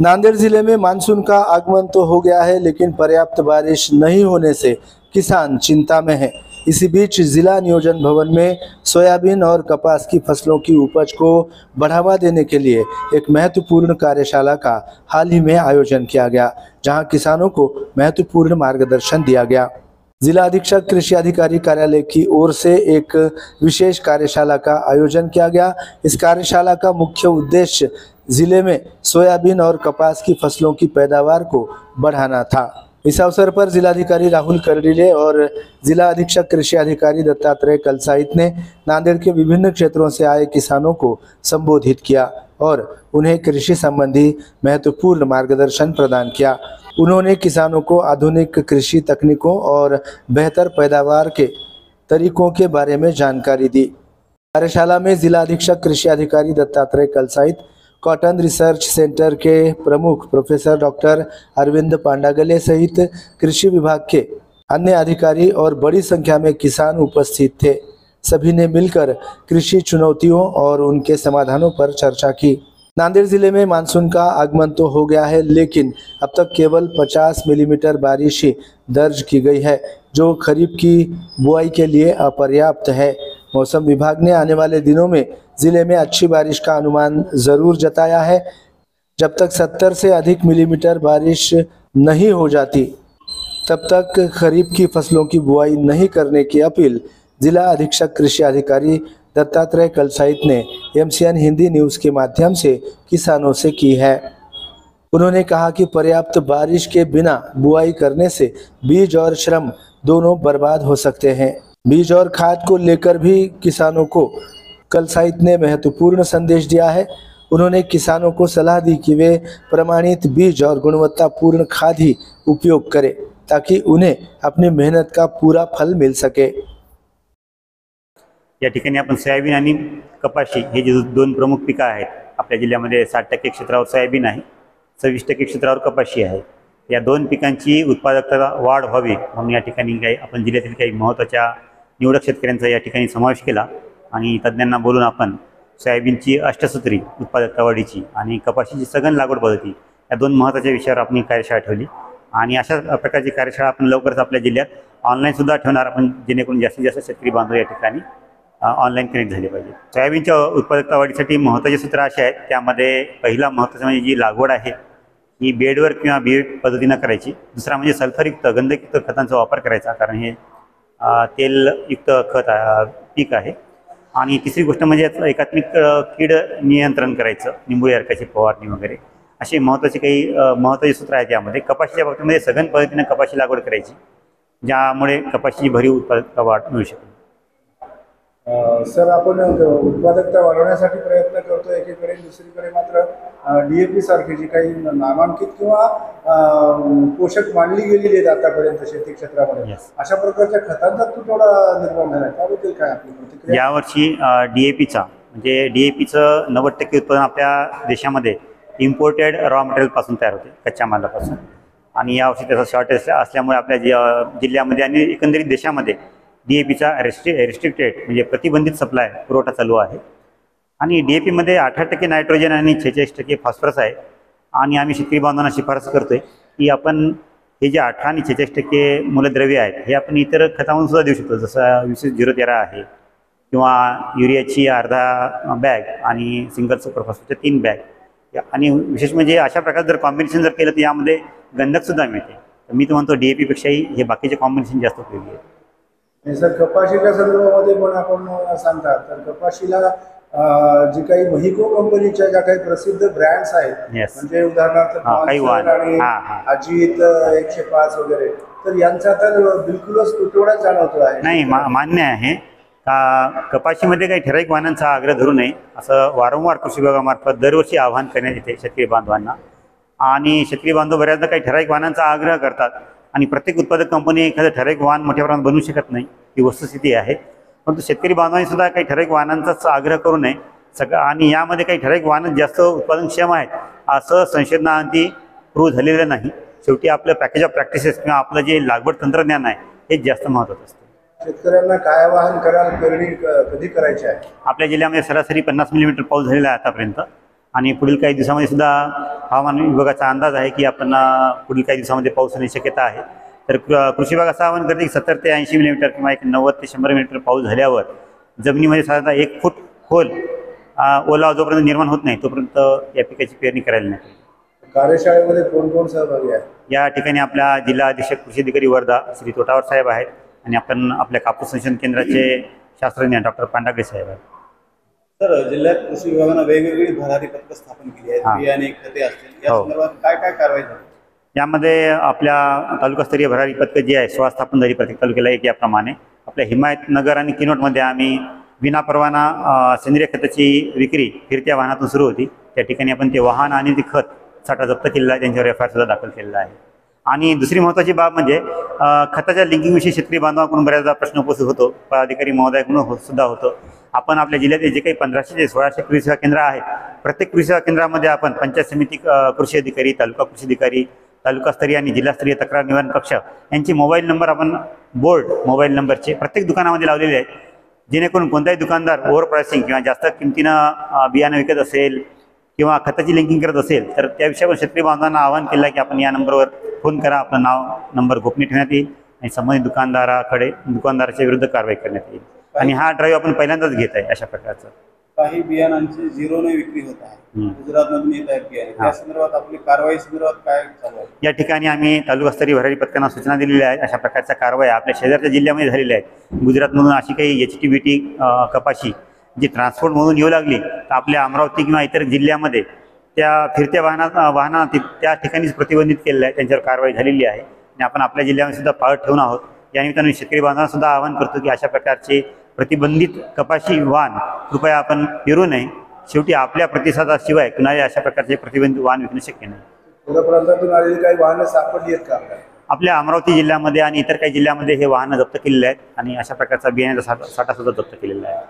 नांदेड़ जिले में मानसून का आगमन तो हो गया है, लेकिन पर्याप्त बारिश नहीं होने से किसान चिंता में है। इसी बीच जिला नियोजन भवन में सोयाबीन और कपास की फसलों की उपज को बढ़ावा देने के लिए एक महत्वपूर्ण कार्यशाला का हाल ही में आयोजन किया गया, जहां किसानों को महत्वपूर्ण मार्गदर्शन दिया गया। जिला अधीक्षक कृषि अधिकारी कार्यालय की ओर से एक विशेष कार्यशाला का आयोजन किया गया। इस कार्यशाला का मुख्य उद्देश्य जिले में सोयाबीन और कपास की फसलों की पैदावार को बढ़ाना था। इस अवसर पर जिलाधिकारी राहुल करडिले और जिला अधीक्षक कृषि अधिकारी दत्तात्रेय कलसाइत ने नांदेड़ के विभिन्न क्षेत्रों से आए किसानों को संबोधित किया और उन्हें कृषि संबंधी महत्वपूर्ण मार्गदर्शन प्रदान किया। उन्होंने किसानों को आधुनिक कृषि तकनीकों और बेहतर पैदावार के तरीकों के बारे में जानकारी दी। कार्यशाला में जिला अधीक्षक कृषि अधिकारी दत्तात्रेय कलसाइत, कॉटन रिसर्च सेंटर के प्रमुख प्रोफेसर डॉक्टर अरविंद पांडागले सहित कृषि विभाग के अन्य अधिकारी और बड़ी संख्या में किसान उपस्थित थे। सभी ने मिलकर कृषि चुनौतियों और उनके समाधानों पर चर्चा की। नांदेड़ जिले में मानसून का आगमन तो हो गया है, लेकिन अब तक केवल 50 मिलीमीटर बारिश ही दर्ज की गई है, जो खरीफ की बुआई के लिए अपर्याप्त है। मौसम विभाग ने आने वाले दिनों में जिले में अच्छी बारिश का अनुमान जरूर जताया है। जब तक 70 से अधिक मिलीमीटर बारिश नहीं हो जाती, तब तक खरीफ की फसलों की बुआई नहीं करने की अपील जिला अधीक्षक कृषि अधिकारी दत्तात्रेय कलसाइत ने MCN हिंदी न्यूज़ के माध्यम से किसानों से की है। उन्होंने कहा कि पर्याप्त बारिश के बिना बुआई करने से बीज और श्रम दोनों बर्बाद हो सकते हैं। बीज और खाद को लेकर भी किसानों को कलसाइत ने महत्वपूर्ण संदेश दिया है। उन्होंने किसानों को सलाह दी कि वे प्रमाणित बीज और गुणवत्तापूर्ण खाद ही उपयोग करें, ताकि उन्हें अपनी मेहनत का पूरा फल मिल सके। या ठिकाणी आपण सोयाबीन आणि कपाशी हे जे दोन प्रमुख पिकं आहेत, आपल्या जिल्ह्यामध्ये 60% क्षेत्रावर सोयाबीन आहे, 26% क्षेत्रावर कपाशी आहे। या दोन पिकांची उत्पादकता वाढ व्हावी म्हणून या ठिकाणी काही आपण जिल्ह्यातील काही महत्त्वाच्या निवडक शेतकऱ्यांचा या ठिकाणी समावेश केला आणि तज्ञांना बोलून आपण सोयाबीनची अष्टसूत्री उत्पादकता वाढीची आणि कपाशीची सघन लागवड पद्धती या दोन महत्त्वाच्या विषयावर आपण कार्यशाळा ठेवली आणि अशा प्रकारची कार्यशाळा आपण लवकरच आपल्या जिल्ह्यात ऑनलाईन सुद्धा ठेवणार आपण, जेणेकरून जास्तीत जास्त शेतकरी बांधव या ठिकाणी ऑनलाईन कनेक्ट झाले पाहिजे। सोयाबीनच्या उत्पादकता वाढीसाठी महत्त्वाचे सूत्र असे आहेत, त्यामध्ये पहिला महत्त्वाचं म्हणजे जी लागवड आहे ही बेडवर किंवा बेड पद्धतीनं करायची। दुसरा म्हणजे सल्फरयुक्त गंधकयुक्त खतांचा वापर करायचा, कारण हे तेलयुक्त खत पीक आहे। आणि तिसरी गोष्ट म्हणजे एकात्मिक कीड नियंत्रण करायचं, निंबोळी अर्काची फवारणी वगैरे असे महत्त्वाचे काही महत्त्वाचे सूत्र आहेत। यामध्ये कपाशीच्या बाबतीमध्ये सघन पद्धतीने कपाशी लागवड करायची, ज्यामुळे कपाशीची भरीव उत्पादकता वाढ मिळू शकेल। सर, आपण उत्पादकता वाढवण्यासाठी प्रयत्न करतो एकीकडे, दुसरीकडे मात्र DAP सारखी जी काही नामांकित किंवा पोषक मानली गेलेली आहेत आतापर्यंत शेती क्षेत्रामध्ये, अशा प्रकारच्या खतांचा तुटवडा निर्माण झाला, त्याबद्दल काय आपली प्रतिक्रिया? यावर्षी DAPचा म्हणजे DAPचं 90% उत्पादन आपल्या देशामध्ये इम्पोर्टेड रॉ मटेरियल पासून तयार होते, कच्च्या मालापासून, आणि यावर्षी त्याचा शॉर्टेज असल्यामुळे आपल्या जिल्ह्यामध्ये आणि एकंदरीत देशामध्ये DAPचा रेस्ट्रिक्टेड म्हणजे प्रतिबंधित सप्लाय पुरवठा चालू आहे। आणि DAPमध्ये 18% नायट्रोजन आणि 46% फॉस्फरस आहे। आणि आम्ही शेतकरी बांधवांना शिफारस करतोय की आपण हे जे 18 आणि 46% मूलद्रव्य आहेत हे आपण इतर खतामधून सुद्धा देऊ शकतो, जसं 20-0-13 आहे किंवा युरियाची अर्धा बॅग आणि सिंगल सुपर फॉस्फेटच्या 3 बॅग। आणि विशेष म्हणजे अशा प्रकारे जर कॉम्बिनेशन जर केलं तर यामध्ये गंधकसुद्धा मिळते। तर मी तर म्हणतो DAP पेक्षाही हे बाकीचे कॉम्बिनेशन जास्त उपयोगी आहे। सर, कपाशीच्या संदर्भामध्ये पण आपण सांगतात, तर कपाशीला जी काही महिको कंपनीच्या ज्या काही प्रसिद्ध ब्रँड्स आहेत, म्हणजे उदाहरणार्थ आणि अजित 105 वगैरे, तर यांचा तर बिलकुलच तुटवडा जाणवतो आहे। नाही, मान्य आहे का कपाशीमध्ये काही ठराविक वाहनांचा आग्रह धरू नये असं वारंवार कृषी विभागामार्फत दरवर्षी आवाहन करण्यात येते शेतकरी बांधवांना। आणि शेतकरी बांधव बऱ्याचदा काही ठराविक वाहनांचा आग्रह करतात आणि प्रत्येक उत्पादक कंपनी एखादं ठराविक वाहन मोठ्या प्रमाणात बनवू शकत नाही, ही वस्तुस्थिती आहे। परंतु शेतकरी बांधवांनी सुद्धा काही ठराविक वाहनांचाच आग्रह करू नये आणि यामध्ये काही ठराविक वाहन जास्त उत्पादनक्षम आहेत असं संशोधनाअंती प्रूव्ह झालेलं नाही। शेवटी आपलं पॅकेज ऑफ प्रॅक्टिसेस किंवा आपलं जे लागवड तंत्रज्ञान आहे हेच जास्त महत्त्वाचं असतं। शेतकऱ्यांना काय आवाहन कधी करायचे आहे? आपल्या जिल्ह्यामध्ये सरासरी 50 मिलीमीटर पाऊस झालेला आहे आतापर्यंत आणि पुढील काही दिवसामध्ये सुद्धा हवामान विभागाचा अंदाज आहे की आपण पुढील काही दिवसामध्ये पाऊस होण्याची शक्यता आहे. तर कृषी विभाग असं आवाहन करते की 70 ते 80 मिलीमीटर किंवा एक 90 ते 100 मिलीमीटर पाऊस झाल्यावर जमिनीमध्ये साधारणतः 1 फूट खोल ओलावा जोपर्यंत निर्माण होत नाही तोपर्यंत या पिकाची पेरणी करायला नाही. कार्यशाळेमध्ये कोण कोण सहभागी आहे? या ठिकाणी आपला जिल्हा अधीक्षक कृषी अधिकारी वर्धा श्री तोटावर साहेब आहेत आणि आपण आपल्या कापूस संशोधन केंद्राचे शास्त्रज्ञ डॉक्टर पांडागरे साहेब आहेत. सर, जिल्ह्यात कृषी विभागानं वेगवेगळी भरारी पथकं स्थापन केली आहेत. बियाणे खते असतील या संदर्भात काय काय कारवाई झाली? यामध्ये आपल्या तालुकास्तरीय भरारी पथकं जी आहे 16 स्थापन झाली प्रत्येक तालुक्याला एक. याप्रमाणे आपल्या हिमायतनगर आणि किनवटमध्ये आम्ही विनापरवाना सेंद्रिय खताची विक्री फिरत्या वाहनातून सुरू होती. त्या ठिकाणी आपण ते वाहन आणि ते खत साठा जप्त केलेला आहे, त्यांच्यावर FIR सुद्धा दाखल केलेला आहे. आणि दुसरी महत्त्वाची बाब म्हणजे खताच्या लिंकिंगविषयी शेतकरी बांधवाकडून बऱ्याचदा प्रश्न उपस्थित होतो, पदाधिकारी महोदयाकडून सुद्धा होतो. आपण आपल्या जिल्ह्यातील जे काही 1500 ते 1600 कृषी सेवा केंद्र आहेत, प्रत्येक कृषी सेवा केंद्रामध्ये आपण पंचायत समिती कृषी अधिकारी, तालुका कृषी अधिकारी, तालुकास्तरीय आणि जिल्हास्तरीय तक्रार निवारण कक्ष यांचे मोबाईल नंबर आपण बोर्ड मोबाईल नंबरचे प्रत्येक दुकानामध्ये लावलेले आहेत, जेणेकरून कोणताही दुकानदार ओव्हर प्राइसिंग किंवा जास्त किमतीनं बियाणं विकत असेल किंवा खताची लिंकिंग करत असेल तर त्या विषयावर शेतकरी बांधवांना आवाहन केलं की आपण या नंबरवर फोन करा, आपलं नाव नंबर गोपनीय ठेवण्यात येईल आणि संबंधित दुकानदाराच्या विरुद्ध कारवाई करण्यात येईल. आणि हा ड्राईव्ह आपण पहिल्यांदाच घेत आहे अशा प्रकारचं. काही बियाणांची झिरोने विक्री होत आहे, गुजरातमधून येत आहेत बियाणे, त्या संदर्भात आपली कारवाई संदर्भात काय चालू आहे? या ठिकाणी आम्ही तालुकास्तरीय भरारी पथकांना सूचना दिलेल्या आहेत. अशा प्रकारच्या कारवाया आपल्या शेजारच्या जिल्ह्यामध्ये झालेल्या आहेत. गुजरातमधून अशी काही HTBT कपाशी जी ट्रान्सपोर्टमधून येऊ लागली तर आपल्या अमरावती किंवा इतर जिल्ह्यामध्ये त्या फिरत्या वाहनांना त्या ठिकाणीच प्रतिबंधित केलेलं आहे, त्यांच्यावर कारवाई झालेली आहे आणि आपण आपल्या जिल्ह्यामध्ये सुद्धा पाळत ठेवून आहोत. या निमित्ताने शेतकरी बांधवांना सुद्धा आवाहन करतो की अशा प्रकारचे प्रतिबंधित कपाशी वाहन कृपया आपण पेरू नये. शेवटी आपल्या प्रतिसादाशिवाय कुणाला अशा प्रकारचे प्रतिबंधित वाहन विकणं शक्य नाही. प्रांतातून आलेली काही वाहनं सापडली आहेत का? आपल्या अमरावती जिल्ह्यामध्ये आणि इतर काही जिल्ह्यामध्ये हे वाहनं जप्त केलेले आहेत आणि अशा प्रकारचा बियाण्याचा साठा सुद्धा जप्त केलेला आहे.